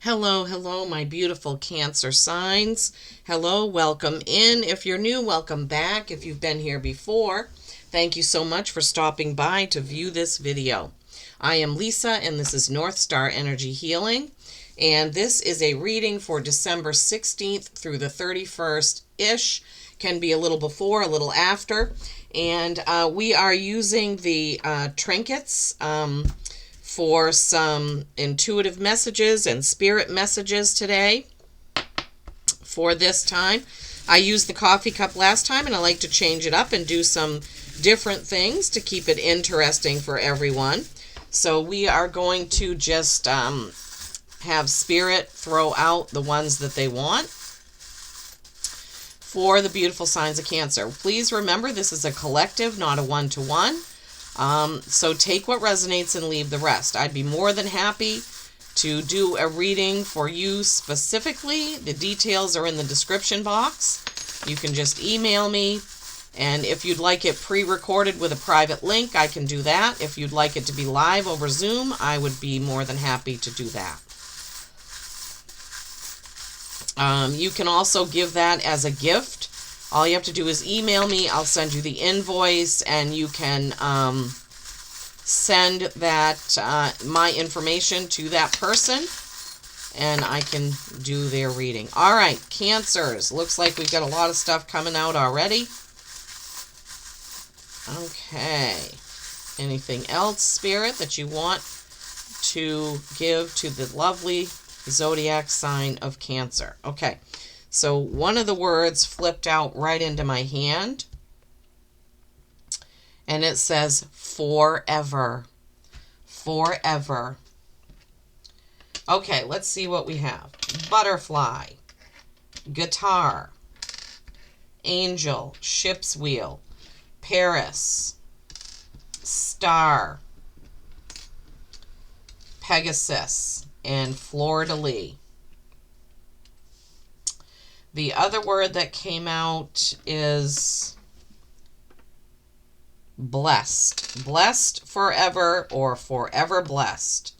Hello, hello, my beautiful Cancer signs. Hello, welcome in. If you're new, welcome back. If you've been here before, thank you so much for stopping by to view this video. I am Lisa, and this is North Star Energy Healing. And this is a reading for December 16th through the 31st-ish. Can be a little before, a little after. And we are using the trinkets for some intuitive messages and spirit messages today for this time. I used the coffee cup last time, and I like to change it up and do some different things to keep it interesting for everyone. So we are going to just have spirit throw out the ones that they want for the beautiful signs of Cancer. Please remember, this is a collective, not a one-to-one. So take what resonates and leave the rest. I'd be more than happy to do a reading for you specifically. The details are in the description box. You can just email me. And if you'd like it pre-recorded with a private link, I can do that. If you'd like it to be live over Zoom, I would be more than happy to do that. You can also give that as a gift. All you have to do is email me. I'll send you the invoice, and you can send that my information to that person, and I can do their reading. All right, Cancers. Looks like we've got a lot of stuff coming out already. Okay. Anything else, Spirit, that you want to give to the lovely zodiac sign of Cancer? Okay. So one of the words flipped out right into my hand, and it says forever. Forever. Okay, let's see what we have. Butterfly, guitar, angel, ship's wheel, Paris, star, Pegasus, and fleur-de-lis. The other word that came out is blessed. Blessed forever, or forever blessed.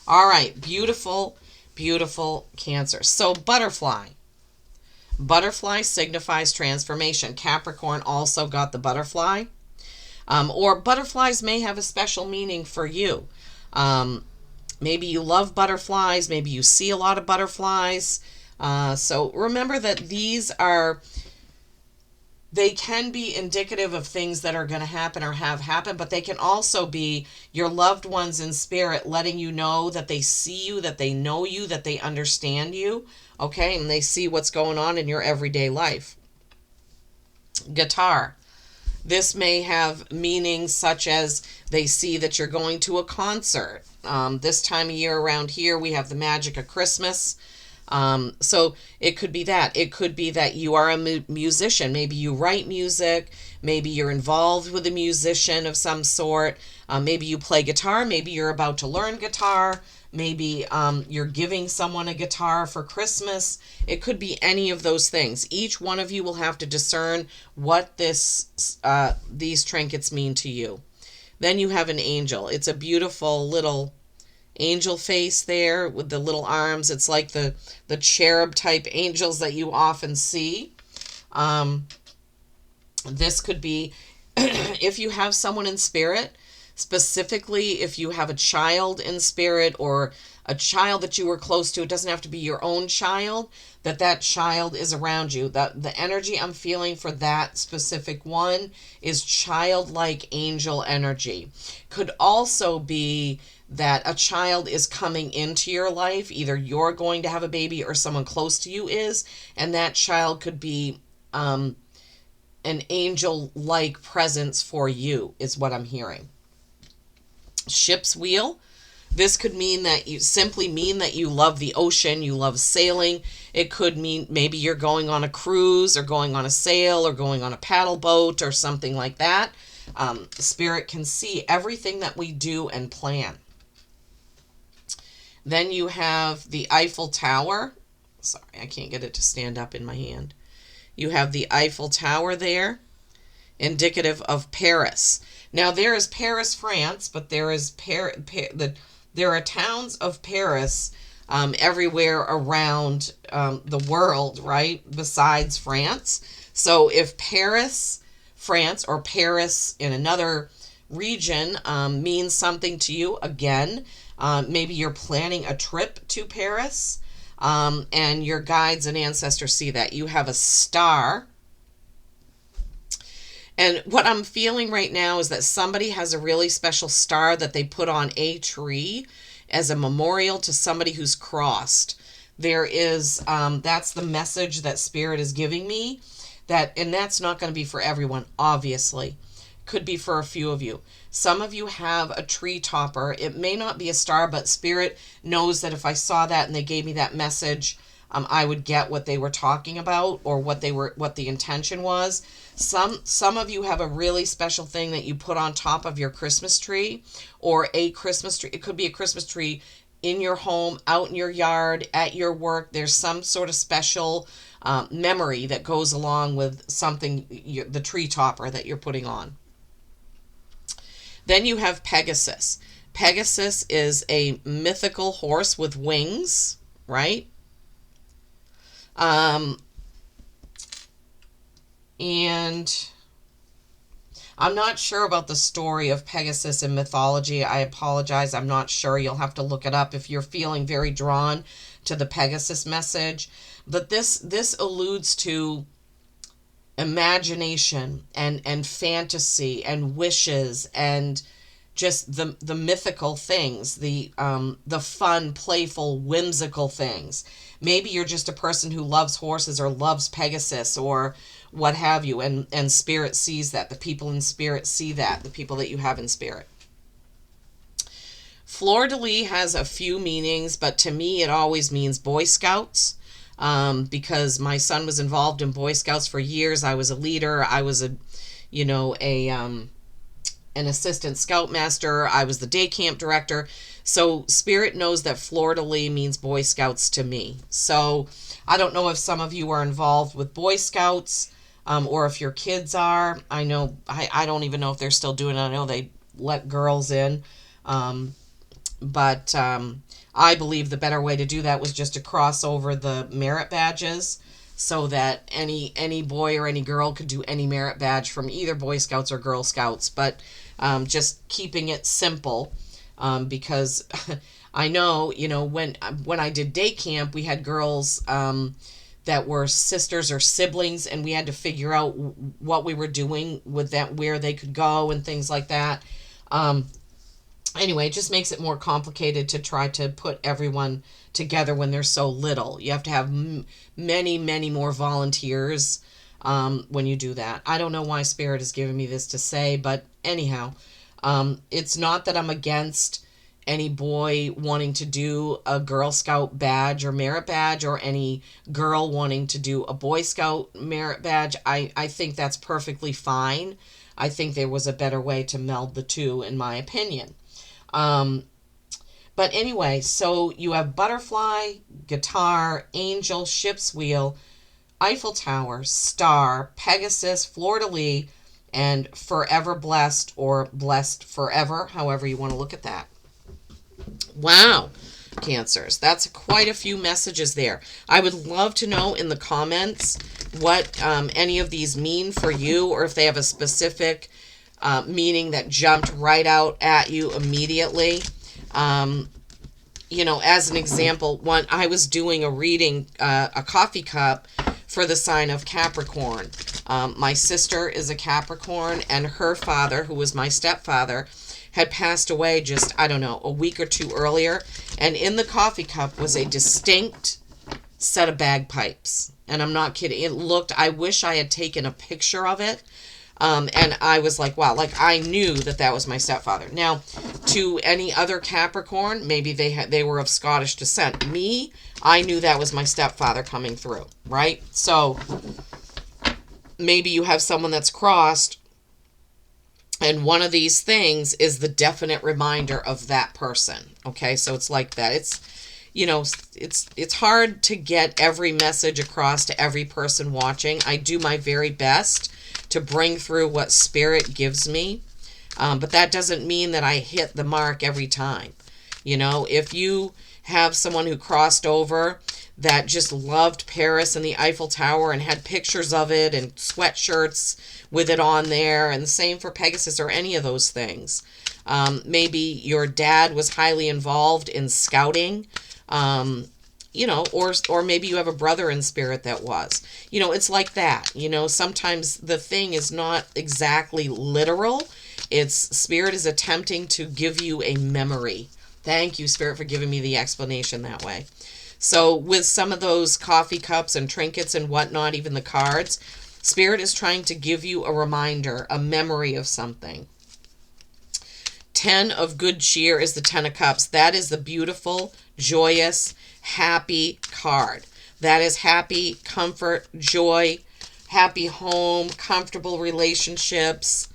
All right, beautiful, beautiful Cancer. So butterfly. Butterfly signifies transformation. Capricorn also got the butterfly. Or butterflies may have a special meaning for you. Maybe you love butterflies. Maybe you see a lot of butterflies. So remember that they can be indicative of things that are going to happen or have happened, but they can also be your loved ones in spirit letting you know that they see you, that they know you, that they understand you, okay? And they see what's going on in your everyday life. Guitar. This may have meanings such as they see that you're going to a concert. This time of year around here, we have the magic of Christmas. So it could be that. It could be that you are a musician. Maybe you write music. Maybe you're involved with a musician of some sort. Maybe you play guitar. Maybe you're about to learn guitar. Maybe you're giving someone a guitar for Christmas. It could be any of those things. Each one of you will have to discern what these trinkets mean to you. Then you have an angel. It's a beautiful little angel face there with the little arms. It's like the cherub type angels that you often see. This could be if you have someone in spirit, specifically if you have a child in spirit or a child that you were close to. It doesn't have to be your own child, that child is around you. The energy I'm feeling for that specific one is childlike angel energy. Could also be that a child is coming into your life. Either you're going to have a baby or someone close to you is, and that child could be an angel-like presence for you, is what I'm hearing. Ship's wheel. This could mean that you love the ocean, you love sailing. It could mean maybe you're going on a cruise or going on a sail or going on a paddle boat or something like that. Spirit can see everything that we do and plan. Then you have the Eiffel Tower. Sorry, I can't get it to stand up in my hand. You have the Eiffel Tower there, indicative of Paris. Now, there is Paris, France, but there are towns of Paris everywhere around the world, right? Besides France. So if Paris, France, or Paris in another region means something to you, again, maybe you're planning a trip to Paris, and your guides and ancestors see that. You have a star. And what I'm feeling right now is that somebody has a really special star that they put on a tree as a memorial to somebody who's crossed. There is, that's the message that Spirit is giving me. And that's not going to be for everyone, obviously. Could be for a few of you. Some of you have a tree topper. It may not be a star, but Spirit knows that if I saw that and they gave me that message, I would get what they were talking about, or what the intention was. Some of you have a really special thing that you put on top of your Christmas tree, or a Christmas tree. It could be a Christmas tree in your home, out in your yard, at your work. There's some sort of special memory that goes along with something, the tree topper that you're putting on. Then you have Pegasus. Pegasus is a mythical horse with wings, right? And I'm not sure about the story of Pegasus in mythology. I apologize. I'm not sure. You'll have to look it up if you're feeling very drawn to the Pegasus message. But this alludes to imagination and fantasy and wishes and just the mythical things, the fun, playful, whimsical things. Maybe you're just a person who loves horses or loves Pegasus or what have you, and Spirit sees that. The people in Spirit see that, the people that you have in Spirit. Fleur-de-lis has a few meanings, but to me it always means Boy Scouts, because my son was involved in Boy Scouts for years. I was a leader. I was an assistant scoutmaster. I was the day camp director. So Spirit knows that Fleur-de-lis means Boy Scouts to me. So I don't know if some of you are involved with Boy Scouts, or if your kids are. I know, I don't even know if they're still doing it. I know they let girls in. But I believe the better way to do that was just to cross over the merit badges, so that any boy or any girl could do any merit badge from either Boy Scouts or Girl Scouts. But just keeping it simple, because I know, when I did day camp, we had girls that were sisters or siblings, and we had to figure out what we were doing with that, where they could go and things like that. Anyway, it just makes it more complicated to try to put everyone together when they're so little. You have to have many, many more volunteers when you do that. I don't know why Spirit is giving me this to say, but anyhow, it's not that I'm against any boy wanting to do a Girl Scout badge or merit badge, or any girl wanting to do a Boy Scout merit badge. I think that's perfectly fine. I think there was a better way to meld the two, in my opinion. But anyway, so you have butterfly, guitar, angel, ship's wheel, Eiffel Tower, star, Pegasus, Fleur-de-lis, and forever blessed, or blessed forever, however you want to look at that. Wow, Cancers, that's quite a few messages there. I would love to know in the comments what any of these mean for you, or if they have a specific meaning that jumped right out at you immediately. As an example, when I was doing a reading, a coffee cup for the sign of Capricorn. My sister is a Capricorn, and her father, who was my stepfather, had passed away just, I don't know, a week or two earlier. And in the coffee cup was a distinct set of bagpipes. And I'm not kidding. It looked, I wish I had taken a picture of it. And I was like, wow, like I knew that was my stepfather. Now, to any other Capricorn, maybe they were of Scottish descent. Me, I knew that was my stepfather coming through, right? So maybe you have someone that's crossed, and one of these things is the definite reminder of that person. Okay, so it's like that. It's hard to get every message across to every person watching. I do my very best to bring through what Spirit gives me. But that doesn't mean that I hit the mark every time. If you have someone who crossed over that just loved Paris and the Eiffel Tower and had pictures of it and sweatshirts with it on there, and the same for Pegasus or any of those things. Maybe your dad was highly involved in scouting, or maybe you have a brother in spirit that was. It's like that. Sometimes the thing is not exactly literal. It's Spirit is attempting to give you a memory. Thank you, Spirit, for giving me the explanation that way. So with some of those coffee cups and trinkets and whatnot, even the cards, Spirit is trying to give you a reminder, a memory of something. 10 of good cheer is the 10 of cups. That is the beautiful, joyous, happy card. That is happy, comfort, joy, happy home, comfortable relationships,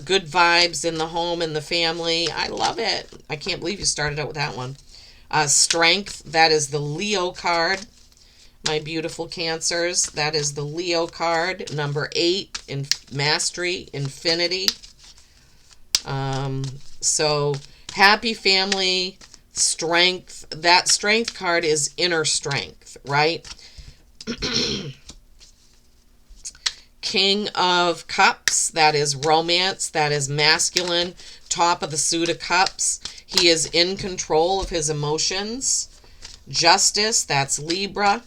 good vibes in the home and the family. I love it. I can't believe you started out with that one. Strength, that is the Leo card. My beautiful Cancers, that is the Leo card. Number 8, in Mastery, Infinity. So happy family, strength. That strength card is inner strength, right? King of Cups, that is romance, that is masculine. Top of the suit of cups, he is in control of his emotions. Justice, that's Libra.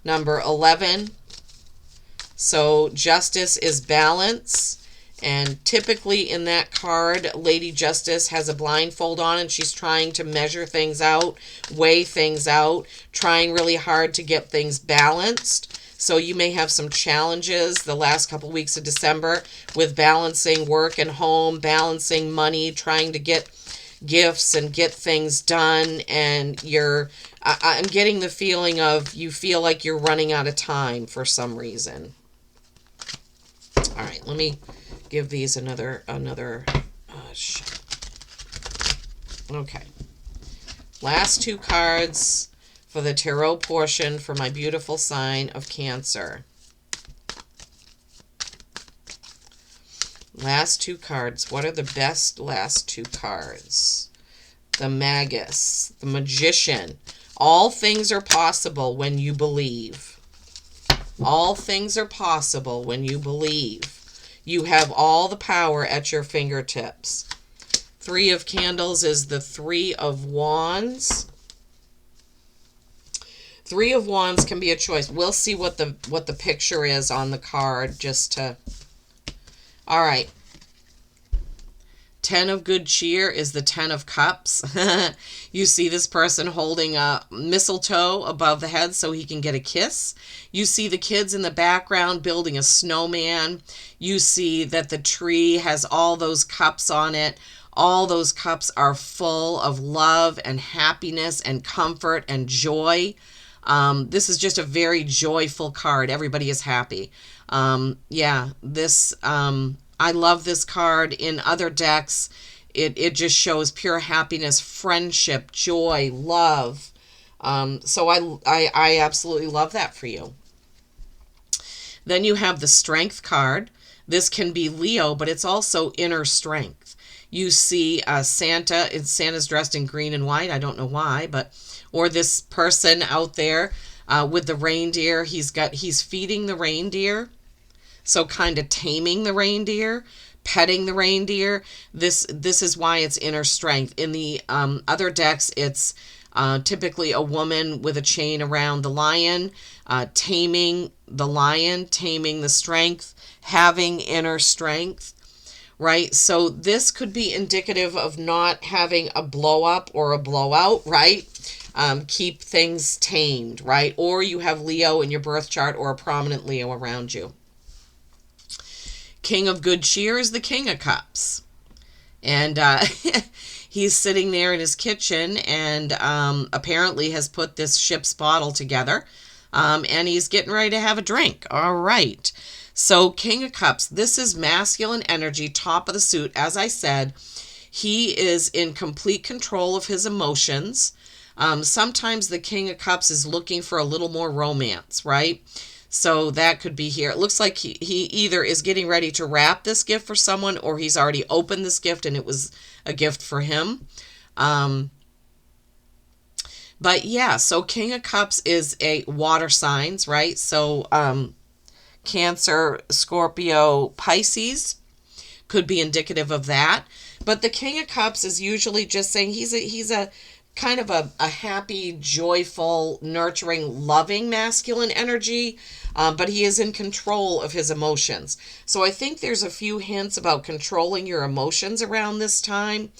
Number 11. So Justice is balance. And typically in that card, Lady Justice has a blindfold on and she's trying to measure things out, weigh things out, trying really hard to get things balanced. So you may have some challenges the last couple weeks of December with balancing work and home, balancing money, trying to get gifts and get things done. And I'm getting the feeling of you feel like you're running out of time for some reason. All right, let me give these another shot. Okay. Last 2 cards for the tarot portion for my beautiful sign of Cancer. Last 2 cards. What are the best last 2 cards? The Magus, the Magician. All things are possible when you believe. All things are possible when you believe. You have all the power at your fingertips. 3 of Candles is the 3 of Wands. 3 of Wands can be a choice. We'll see what the picture is on the card just to... All right. 10 of good cheer is the 10 of cups. You see this person holding a mistletoe above the head so he can get a kiss. You see the kids in the background building a snowman. You see that the tree has all those cups on it. All those cups are full of love and happiness and comfort and joy. This is just a very joyful card. Everybody is happy. I love this card. In other decks, it just shows pure happiness, friendship, joy, love. So I absolutely love that for you. Then you have the Strength card. This can be Leo, but it's also inner strength. You see Santa, and Santa's dressed in green and white. I don't know why, or this person out there with the reindeer. He's feeding the reindeer. So kind of taming the reindeer, petting the reindeer. This is why it's inner strength. In the other decks, it's typically a woman with a chain around the lion, taming the lion, taming the strength, having inner strength, right? So this could be indicative of not having a blow up or a blowout, right? Keep things tamed, right? Or you have Leo in your birth chart or a prominent Leo around you. King of good cheer is the King of Cups. And he's sitting there in his kitchen and apparently has put this ship's bottle together. And he's getting ready to have a drink. All right. So King of Cups, this is masculine energy, top of the suit. As I said, he is in complete control of his emotions. Sometimes the King of Cups is looking for a little more romance, right? So that could be here. It looks like he either is getting ready to wrap this gift for someone or he's already opened this gift and it was a gift for him. But yeah, so King of Cups is a water signs, right? So Cancer, Scorpio, Pisces could be indicative of that. But the King of Cups is usually just saying he's a kind of a happy, joyful, nurturing, loving masculine energy, but he is in control of his emotions. So I think there's a few hints about controlling your emotions around this time.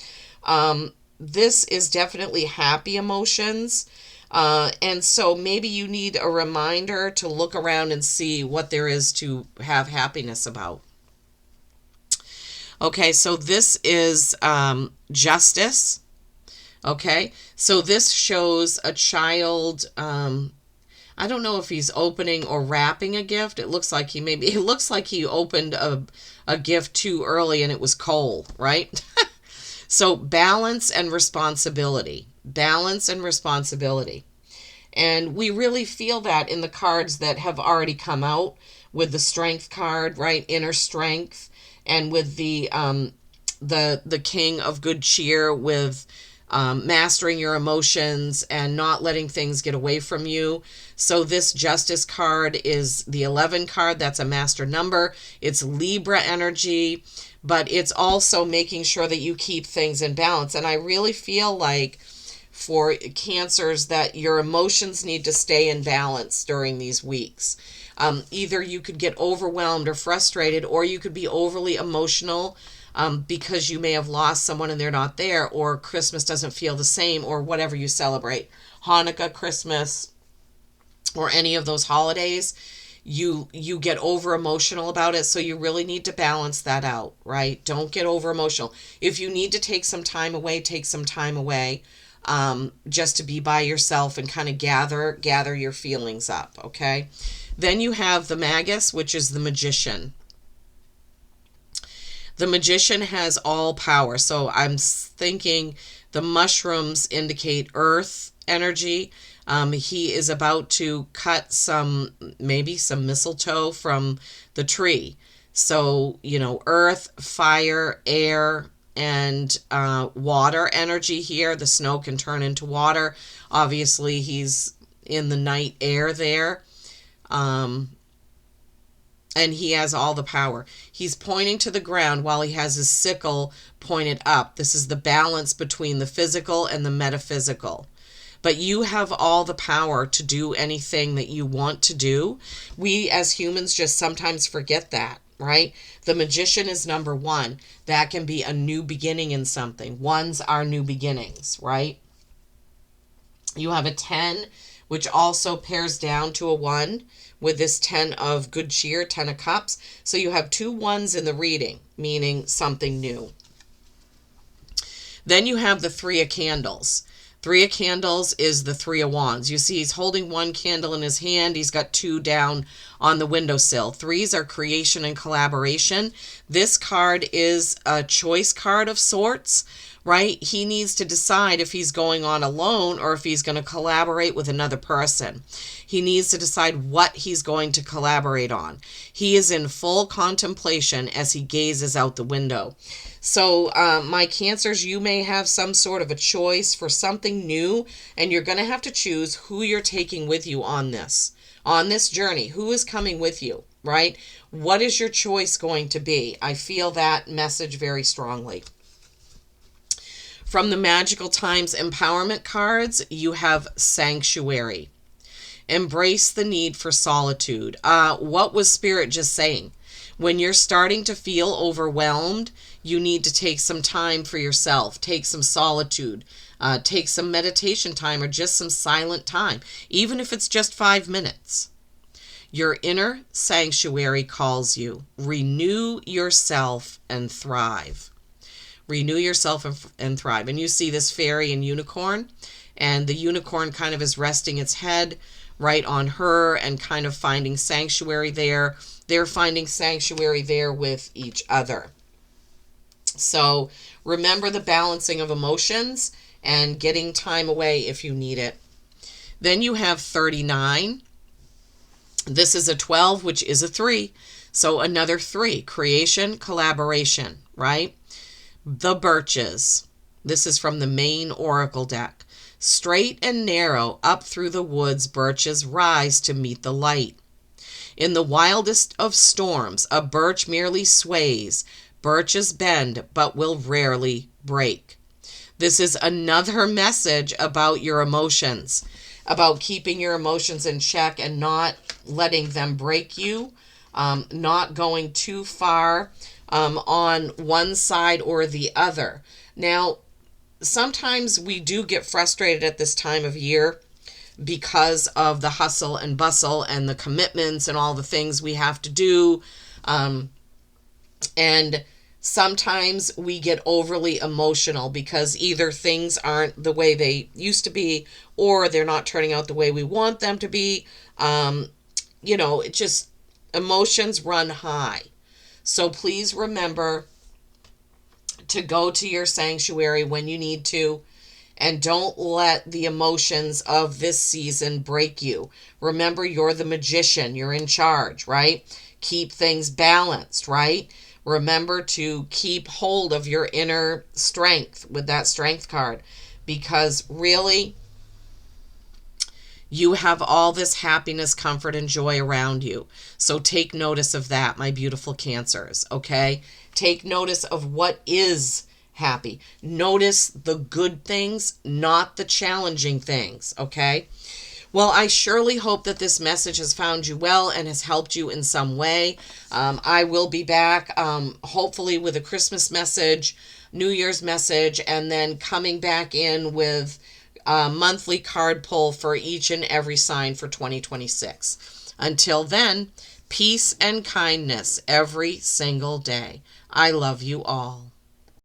This is definitely happy emotions. And so maybe you need a reminder to look around and see what there is to have happiness about. Okay, so this is justice. Okay, so this shows a child. I don't know if he's opening or wrapping a gift. It looks like it looks like he opened a gift too early and it was cold, right? So balance and responsibility. Balance and responsibility. And we really feel that in the cards that have already come out, with the strength card, right? Inner strength, and with the King of Good Cheer, with mastering your emotions and not letting things get away from you. So this Justice card is the 11 card. That's a master number. It's Libra energy, but it's also making sure that you keep things in balance. And I really feel like for Cancers that your emotions need to stay in balance during these weeks. Either you could get overwhelmed or frustrated, or you could be overly emotional because you may have lost someone and they're not there, or Christmas doesn't feel the same, or whatever you celebrate. Hanukkah, Christmas, or any of those holidays, you get over emotional about it. So you really need to balance that out, right? Don't get over emotional. If you need to take some time away, take some time away, just to be by yourself and kind of gather your feelings up. Okay. Then you have the Magus, which is the Magician. The Magician has all power. So I'm thinking the mushrooms indicate earth energy. He is about to cut maybe some mistletoe from the tree. So, earth, fire, air, and water energy here. The snow can turn into water. Obviously, he's in the night air there. And he has all the power. He's pointing to the ground while he has his sickle pointed up. This is the balance between the physical and the metaphysical. But you have all the power to do anything that you want to do. We as humans just sometimes forget that, right? The Magician is number 1. That can be a new beginning in something. Ones are new beginnings, right? You have a 10, which also pairs down to a 1 with this 10 of Good Cheer, 10 of Cups. So you have 2 ones in the reading, meaning something new. Then you have the 3 of Candles. 3 of Candles is the 3 of Wands. You see he's holding 1 candle in his hand. He's got 2 down on the windowsill. 3s are creation and collaboration. This card is a choice card of sorts, right? He needs to decide if he's going on alone or if he's going to collaborate with another person. He needs to decide what he's going to collaborate on. He is in full contemplation as he gazes out the window. So my Cancers, you may have some sort of a choice for something new, and you're going to have to choose who you're taking with you on this journey. Who is coming with you, right? What is your choice going to be? I feel that message very strongly. From the Magical Times Empowerment cards, you have Sanctuary. Embrace the need for solitude. What was Spirit just saying? When you're starting to feel overwhelmed, you need to take some time for yourself. Take some solitude. Take some meditation time or just some silent time, even if it's just 5 minutes. Your inner sanctuary calls you. Renew yourself and thrive. Renew yourself and thrive. And you see this fairy and unicorn, and the unicorn kind of is resting its head right on her and kind of finding sanctuary there. They're finding sanctuary there with each other. So remember the balancing of emotions and getting time away if you need it. Then you have 39. This is a 12, which is a 3. So another 3, creation, collaboration, right? The Birches. This is from the main Oracle deck. Straight and narrow, up through the woods, birches rise to meet the light. In the wildest of storms, a birch merely sways. Birches bend, but will rarely break. This is another message about your emotions, about keeping your emotions in check and not letting them break you, not going too far on one side or the other. Now, sometimes we do get frustrated at this time of year because of the hustle and bustle and the commitments and all the things we have to do. And sometimes we get overly emotional because either things aren't the way they used to be or they're not turning out the way we want them to be. It just, emotions run high. So please remember to go to your sanctuary when you need to, and don't let the emotions of this season break you. Remember, you're the magician. You're in charge, right? Keep things balanced, right? Remember to keep hold of your inner strength with that strength card, because really, you have all this happiness, comfort, and joy around you. So take notice of that, my beautiful Cancers, okay? Take notice of what is happy. Notice the good things, not the challenging things, okay? Well, I surely hope that this message has found you well and has helped you in some way. I will be back, hopefully with a Christmas message, New Year's message, and then coming back in with monthly card pull for each and every sign for 2026. Until then, peace and kindness every single day. I love you all.